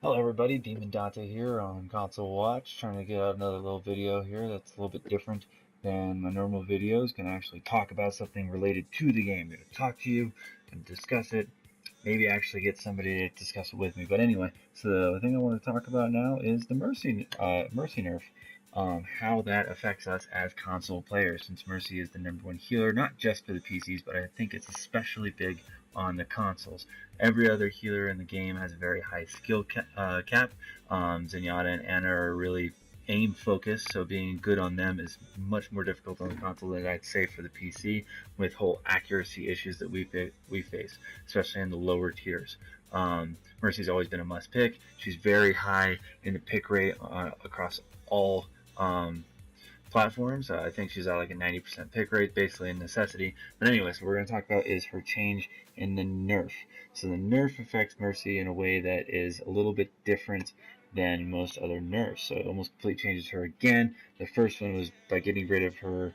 Hello everybody, Demon Dante here on Console Watch, trying to get out another little video here that's a little bit different than my normal videos. Can actually talk about something related to the game. Going to talk to you, and discuss it, maybe actually get somebody to discuss it with me. But anyway, so the thing I want to talk about now is the Mercy nerf. How that affects us as console players, since Mercy is the #1 healer, not just for the PCs, but I think it's especially big on the consoles. Every other healer in the game has a very high skill cap. Zenyatta and Ana are really aim focused, so being good on them is much more difficult on the console than I'd say for the PC, with whole accuracy issues that we face, especially in the lower tiers. Mercy's always been a must pick. She's very high in the pick rate across all platforms. I think she's at like a 90% pick rate, basically a necessity. But anyways, what we're going to talk about is her change in the nerf. So the nerf affects Mercy in a way that is a little bit different than most other nerfs. So it almost completely changes her again. The first one was by getting rid of her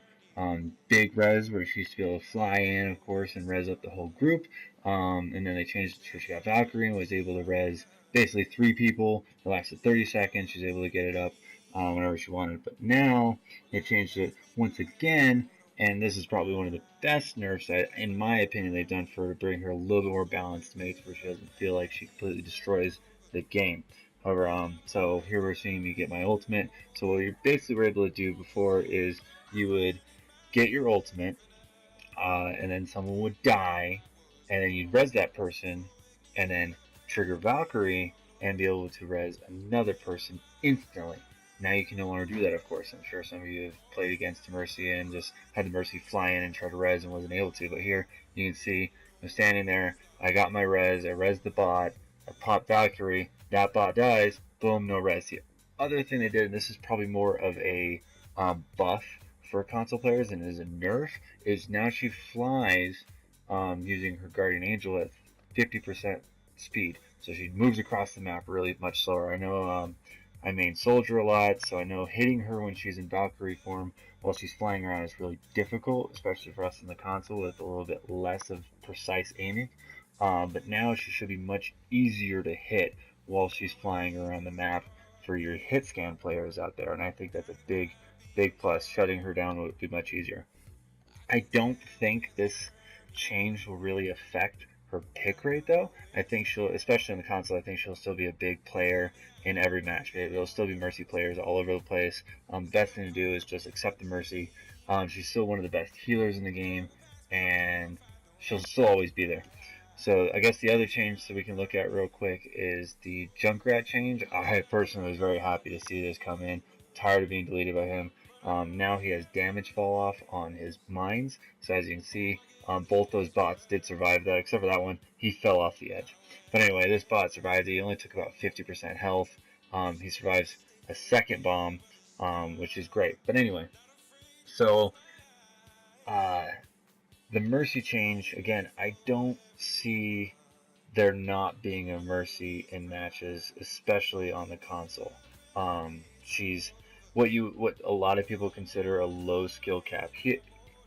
big res, where she used to be able to fly in, of course, and res up the whole group. And then they changed it to she got Valkyrie and was able to res basically 3 people. It lasted 30 seconds. She was able to get it up whenever she wanted. But now they changed it once again, and this is probably one of the best nerfs that, in my opinion, they've done for her to bring her a little bit more balance to make it where she doesn't feel like she completely destroys the game. However, so here we're seeing me get my ultimate. So what you basically were able to do before is you would get your ultimate, and then someone would die, and then you'd res that person, and then trigger Valkyrie and be able to res another person instantly. Now you can no longer do that, of course. I'm sure some of you have played against the Mercy and just had the Mercy fly in and try to res and wasn't able to. But here you can see I'm standing there. I got my res. I res the bot. I pop Valkyrie. That bot dies. Boom, no res. The other thing they did, and this is probably more of a buff for console players than it is a nerf, is now she flies using her Guardian Angel at 50% speed. So she moves across the map really much slower. I know I main Soldier a lot, so I know hitting her when she's in Valkyrie form while she's flying around is really difficult, especially for us in the console with a little bit less of precise aiming. But now she should be much easier to hit while she's flying around the map for your hit scan players out there, and I think that's a big plus. Shutting her down would be much easier. I don't think this change will really affect her pick rate, though. I think she'll, especially in the console, I think she'll still be a big player in every match. There'll still be Mercy players all over the place. Best thing to do is just accept the Mercy. She's still one of the best healers in the game, and she'll still always be there. So I guess the other change that we can look at real quick is the Junkrat change. I personally was very happy to see this come in. Tired of being deleted by him. Now he has damage fall off on his mines. So as you can see, both those bots did survive that, except for that one. He fell off the edge. But anyway, this bot survived. He only took about 50% health. He survives a second bomb, which is great. But anyway, so uh, the Mercy change, again, I don't see there not being a Mercy in matches, especially on the console. She's what a lot of people consider a low skill cap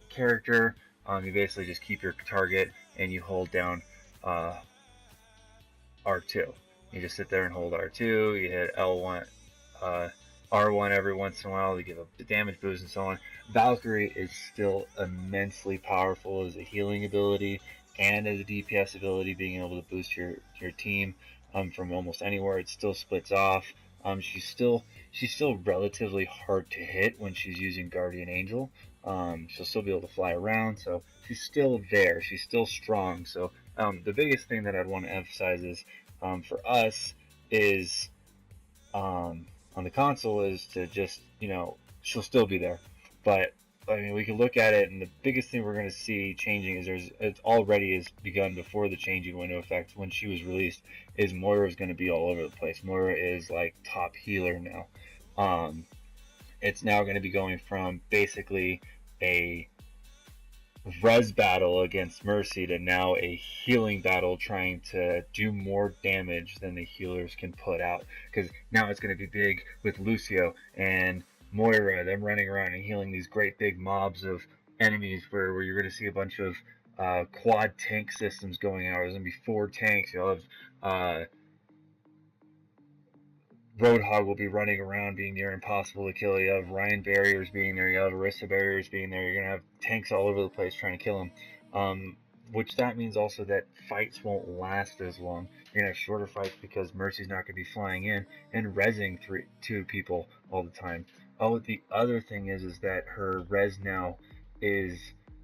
character. You basically just keep your target and you hold down R2. You just sit there and hold R2. You hit L1, R1 every once in a while to give a damage boost and so on. Valkyrie is still immensely powerful as a healing ability and as a DPS ability, being able to boost your team from almost anywhere. It still splits off. She's still relatively hard to hit when she's using Guardian Angel. She'll still be able to fly around, so she's still there. She's still strong. So the biggest thing that I'd want to emphasize is for us is on the console is to just, she'll still be there. But I mean, we can look at it, and the biggest thing we're going to see changing is it already has begun before the changing window effect. When she was released, is Moira is going to be all over the place. Moira is like top healer now. It's now going to be going from basically a res battle against Mercy to now a healing battle, trying to do more damage than the healers can put out. Because now it's going to be big with Lucio and Moira, them running around and healing these great big mobs of enemies, where you're going to see a bunch of quad tank systems going out. There's going to be 4 tanks. You'll have Roadhog will be running around being near impossible to kill. You have Ryan barriers being there. You have Orisa barriers being there. You're going to have tanks all over the place trying to kill him. Which that means also that fights won't last as long. You're going to have shorter fights because Mercy's not going to be flying in and rezzing two people all the time. Oh, the other thing is that her res now is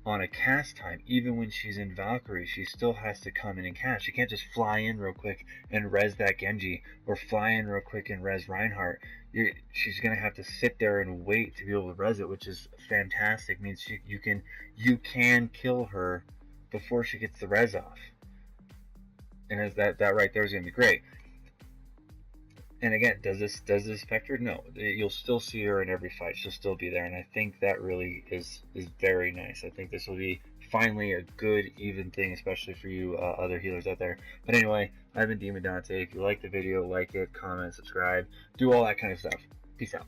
on a cast time. Even when she's in Valkyrie, she still has to come in and cast. She can't just fly in real quick and res that Genji, or fly in real quick and res Reinhardt. She's gonna have to sit there and wait to be able to res it, which is fantastic. It means you can kill her before she gets the res off, and as that right there is gonna be great. And again, does this affect her? No, you'll still see her in every fight. She'll still be there, and I think that really is very nice. I think this will be finally a good, even thing, especially for you other healers out there. But anyway, I've been Demon Dante. If you like the video, like it, comment, subscribe, do all that kind of stuff. Peace out.